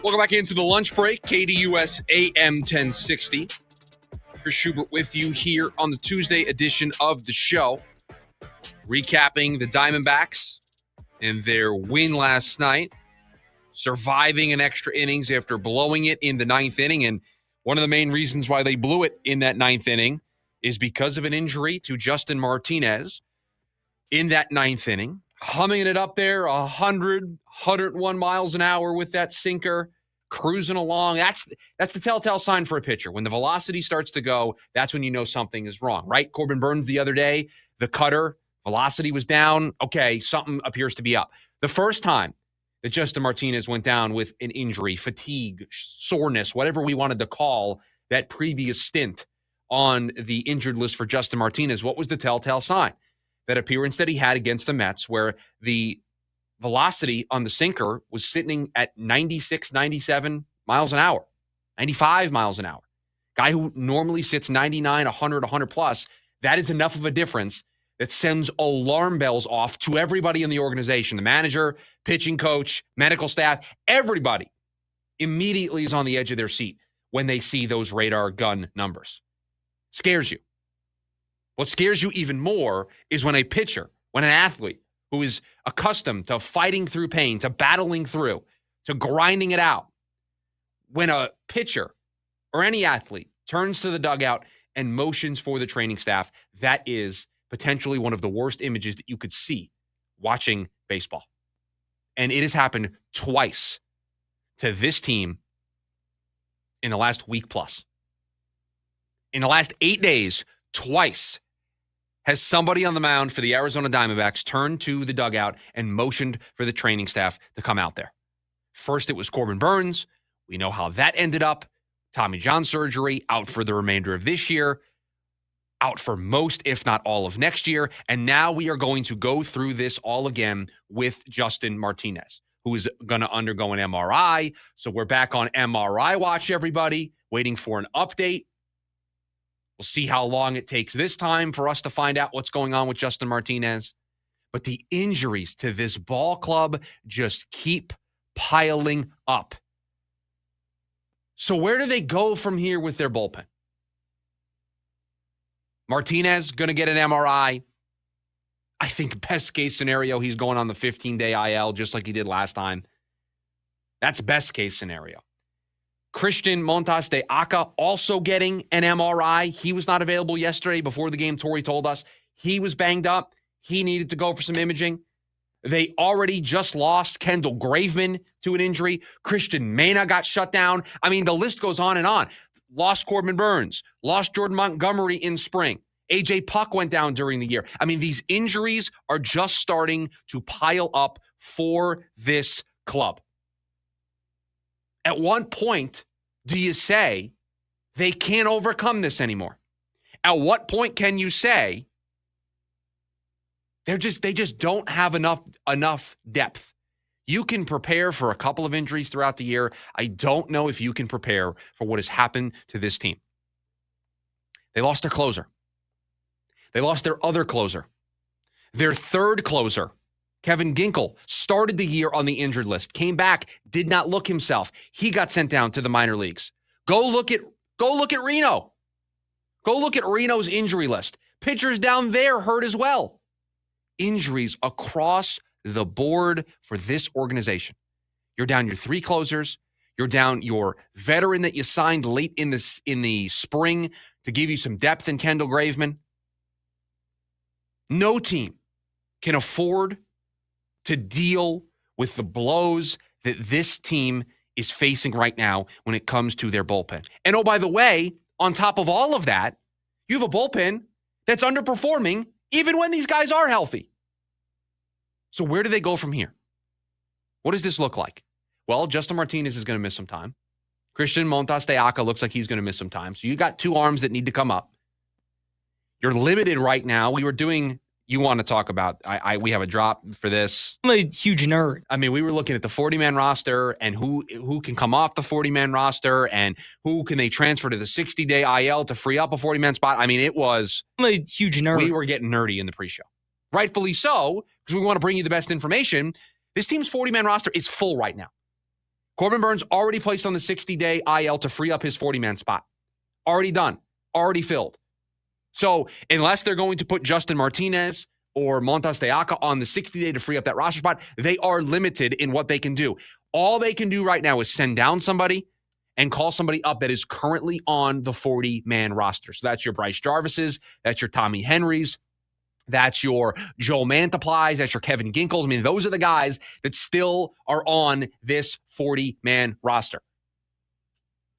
Welcome back into the lunch break. KDUS AM 1060. Chris Schubert with you here on the Tuesday edition of the show. Recapping the Diamondbacks and their win last night. Surviving an extra innings after blowing it in the ninth inning. And one of the main reasons why they blew it in that ninth inning is because of an injury to Justin Martinez in that ninth inning. Humming it up there, 101 miles an hour with that sinker, cruising along. That's the telltale sign for a pitcher. When the velocity starts to go, that's when you know something is wrong, right? Corbin Burnes the other day, the cutter, velocity was down. Okay, something appears to be up. The first time that Justin Martinez went down with an injury, fatigue, soreness, whatever we wanted to call that previous stint on the injured list for Justin Martinez, what was the telltale sign? That appearance that he had against the Mets where the velocity on the sinker was sitting at 96, 97 miles an hour, 95 miles an hour. Guy who normally sits 99, 100 plus, that is enough of a difference that sends alarm bells off to everybody in the organization. The manager, pitching coach, medical staff, everybody immediately is on the edge of their seat when they see those radar gun numbers. Scares you. What scares you even more is when a pitcher, when an athlete who is accustomed to fighting through pain, to battling through, to grinding it out, when a pitcher or any athlete turns to the dugout and motions for the training staff, that is potentially one of the worst images that you could see watching baseball. And it has happened twice to this team in the last week plus. In the last 8 days, twice has somebody on the mound for the Arizona Diamondbacks turned to the dugout and motioned for the training staff to come out there. First, it was Corbin Burnes. We know how that ended up. Tommy John surgery, out for the remainder of this year, out for most, if not all, of next year. And now we are going to go through this all again with Justin Martinez, who is going to undergo an MRI. So we're back on MRI watch, everybody, waiting for an update. We'll see how long it takes this time for us to find out what's going on with Justin Martinez. But the injuries to this ball club just keep piling up. So where do they go from here with their bullpen? Martinez going to get an MRI. I think best case scenario, he's going on the 15-day IL just like he did last time. That's best case scenario. Christian Montas de Aca also getting an MRI. He was not available yesterday. Before the game, Torey told us he was banged up. He needed to go for some imaging. They already just lost Kendall Graveman to an injury. Christian Mena got shut down. I mean, the list goes on and on. Lost Corbin Burnes. Lost Jordan Montgomery in spring. A.J. Puck went down during the year. I mean, these injuries are just starting to pile up for this club. At what point do you say they can't overcome this anymore? At what point can you say they just don't have enough depth? You can prepare for a couple of injuries throughout the year. I don't know if you can prepare for what has happened to this team. They lost their closer. They lost their other closer. Their third closer, Kevin Ginkel, started the year on the injured list, came back, did not look himself. He got sent down to the minor leagues. Go look at Reno. Go look at Reno's injury list. Pitchers down there hurt as well. Injuries across the board for this organization. You're down your three closers. You're down your veteran that you signed late in the spring to give you some depth in Kendall Graveman. No team can afford to deal with the blows that this team is facing right now when it comes to their bullpen. And oh, by the way, on top of all of that, you have a bullpen that's underperforming even when these guys are healthy. So where do they go from here? What does this look like? Well, Justin Martinez is going to miss some time. Christian Montas de Aca looks like he's going to miss some time. So you got two arms that need to come up. You're limited right now. You want to talk about, we have a drop for this. I'm a huge nerd. I mean, we were looking at the 40-man roster and who can come off the 40-man roster and who can they transfer to the 60-day IL to free up a 40-man spot. I mean, I'm a huge nerd. We were getting nerdy in the pre-show. Rightfully so, because we want to bring you the best information. This team's 40-man roster is full right now. Corbin Burnes already placed on the 60-day IL to free up his 40-man spot. Already done. Already filled. So unless they're going to put Justin Martinez or Montas de Oca on the 60-day to free up that roster spot, they are limited in what they can do. All they can do right now is send down somebody and call somebody up that is currently on the 40-man roster. So that's your Bryce Jarvis's, that's your Tommy Henry's, that's your Joel Mantiplies, that's your Kevin Ginkles. I mean, those are the guys that still are on this 40-man roster.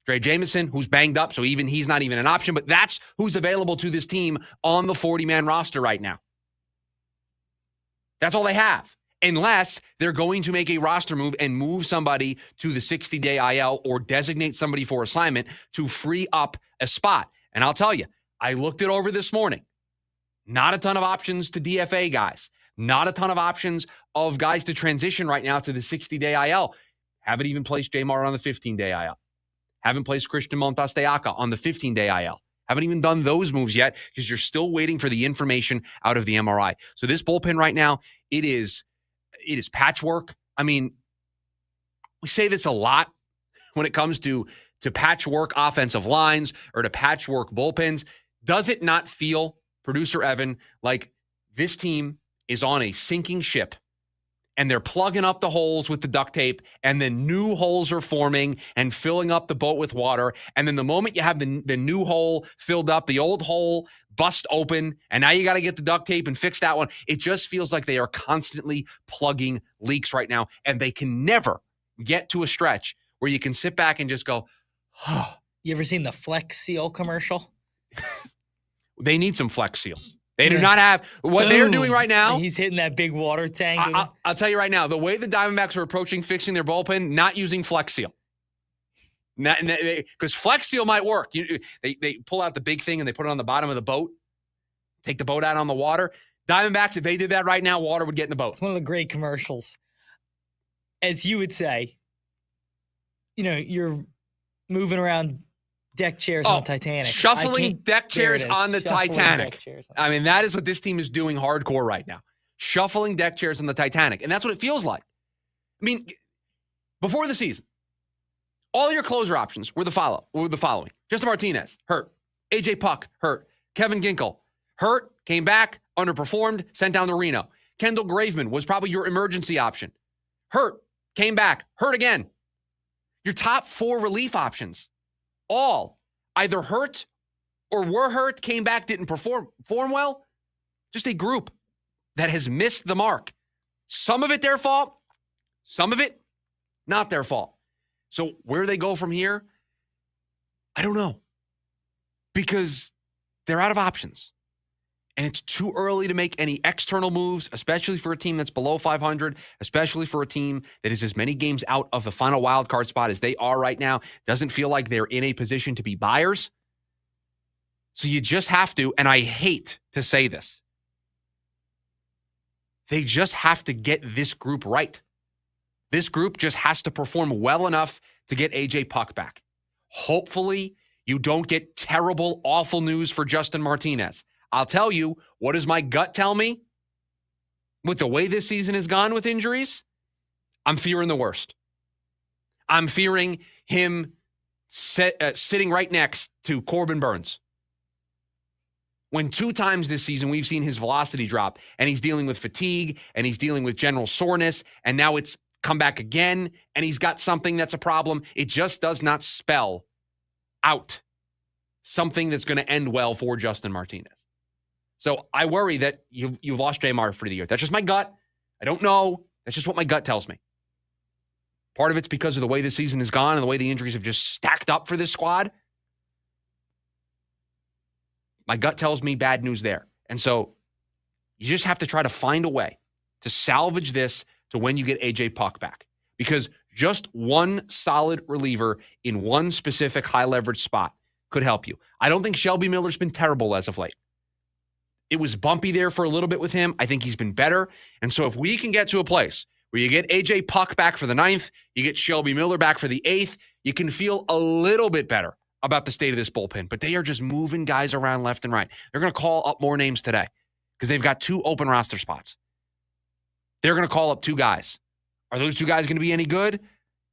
Dre Jameson, who's banged up, so even he's not even an option, but that's who's available to this team on the 40-man roster right now. That's all they have, unless they're going to make a roster move and move somebody to the 60-day IL or designate somebody for assignment to free up a spot. And I'll tell you, I looked it over this morning. Not a ton of options to DFA guys. Not a ton of options of guys to transition right now to the 60-day IL. Haven't even placed Jamar on the 15-day IL. Haven't placed Christian Montas de Oca on the 15-day IL. Haven't even done those moves yet because you're still waiting for the information out of the MRI. So this bullpen right now, it is patchwork. I mean, we say this a lot when it comes to patchwork offensive lines or to patchwork bullpens. Does it not feel, Producer Evan, like this team is on a sinking ship and they're plugging up the holes with the duct tape and then new holes are forming and filling up the boat with water. And then the moment you have the new hole filled up, the old hole bust open, and now you got to get the duct tape and fix that one. It just feels like they are constantly plugging leaks right now, and they can never get to a stretch where you can sit back and just go, oh. You ever seen the Flex Seal commercial? They need some Flex Seal. They do not have what they're doing right now. He's hitting that big water tank. I'll tell you right now, the way the Diamondbacks are approaching fixing their bullpen, not using Flex Seal. Because Flex Seal might work. They pull out the big thing and they put it on the bottom of the boat, take the boat out on the water. Diamondbacks, if they did that right now, water would get in the boat. It's one of the great commercials. As you would say, you're moving around deck chairs on the Titanic. Shuffling deck chairs on the Titanic. I mean, that is what this team is doing hardcore right now. Shuffling deck chairs on the Titanic. And that's what it feels like. I mean, before the season, all your closer options were the following. Justin Martinez, hurt. AJ Puck, hurt. Kevin Ginkle, hurt, came back, underperformed, sent down to Reno. Kendall Graveman was probably your emergency option. Hurt, came back, hurt again. Your top 4 relief options, all either hurt or were hurt, came back, didn't perform well. Just a group that has missed the mark. Some of it their fault, some of it not their fault. So where they go from here, I don't know. Because they're out of options. And it's too early to make any external moves, especially for a team that's below 500, especially for a team that is as many games out of the final wild card spot as they are right now. Doesn't feel like they're in a position to be buyers. So you just have to, and I hate to say this, they just have to get this group right. This group just has to perform well enough to get AJ Puck back. Hopefully, you don't get terrible, awful news for Justin Martinez. I'll tell you, what does my gut tell me? With the way this season has gone with injuries, I'm fearing the worst. I'm fearing him sitting right next to Corbin Burnes. When 2 times this season we've seen his velocity drop, and he's dealing with fatigue, and he's dealing with general soreness, and now it's come back again, and he's got something that's a problem. It just does not spell out something that's going to end well for Justin Martinez. So I worry that you've lost Jamar for the year. That's just my gut. I don't know. That's just what my gut tells me. Part of it's because of the way the season has gone and the way the injuries have just stacked up for this squad. My gut tells me bad news there. And so you just have to try to find a way to salvage this to when you get AJ Puck back. Because just one solid reliever in one specific high-leverage spot could help you. I don't think Shelby Miller's been terrible as of late. It was bumpy there for a little bit with him. I think he's been better. And so if we can get to a place where you get AJ Puck back for the 9th, you get Shelby Miller back for the 8th, you can feel a little bit better about the state of this bullpen. But they are just moving guys around left and right. They're going to call up more names today because they've got 2 open roster spots. They're going to call up 2 guys. Are those 2 guys going to be any good?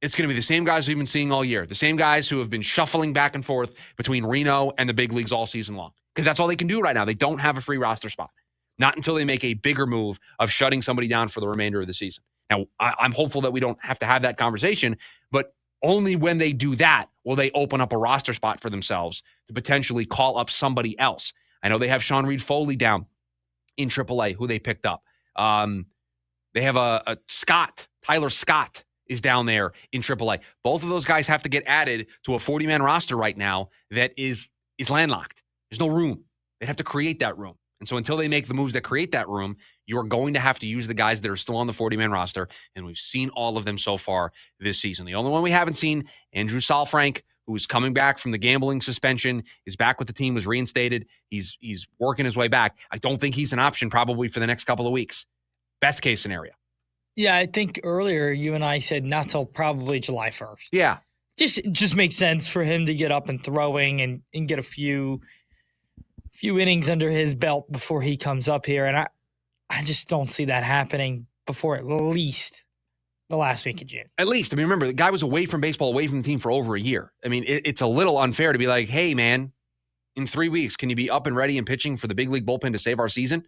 It's going to be the same guys we've been seeing all year, the same guys who have been shuffling back and forth between Reno and the big leagues all season long, because that's all they can do right now. They don't have a free roster spot. Not until they make a bigger move of shutting somebody down for the remainder of the season. Now, I'm hopeful that we don't have to have that conversation, but only when they do that will they open up a roster spot for themselves to potentially call up somebody else. I know they have Sean Reed Foley down in AAA, who they picked up. They have a Scott, Tyler Scott is down there in AAA. Both of those guys have to get added to a 40-man roster right now that is landlocked. There's no room. They'd have to create that room. And so until they make the moves that create that room, you are going to have to use the guys that are still on the 40-man roster, and we've seen all of them so far this season. The only one we haven't seen, Andrew Saalfrank, who's coming back from the gambling suspension, is back with the team, was reinstated. He's working his way back. I don't think he's an option probably for the next couple of weeks. Best case scenario. Yeah, I think earlier you and I said not till probably July 1st. Yeah. Just makes sense for him to get up and throwing and get a few innings under his belt before he comes up here. And I just don't see that happening before at least the last week of June. At least. I mean, remember, the guy was away from baseball, away from the team for over a year. I mean, it's a little unfair to be like, hey, man, in 3 weeks, can you be up and ready and pitching for the big league bullpen to save our season?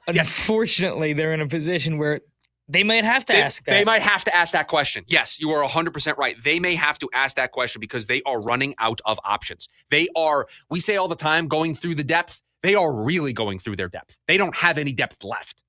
Unfortunately, they're in a position where they might have to ask that. They might have to ask that question. Yes, you are 100% right. They may have to ask that question because they are running out of options. They are, we say all the time, going through the depth. They are really going through their depth. They don't have any depth left.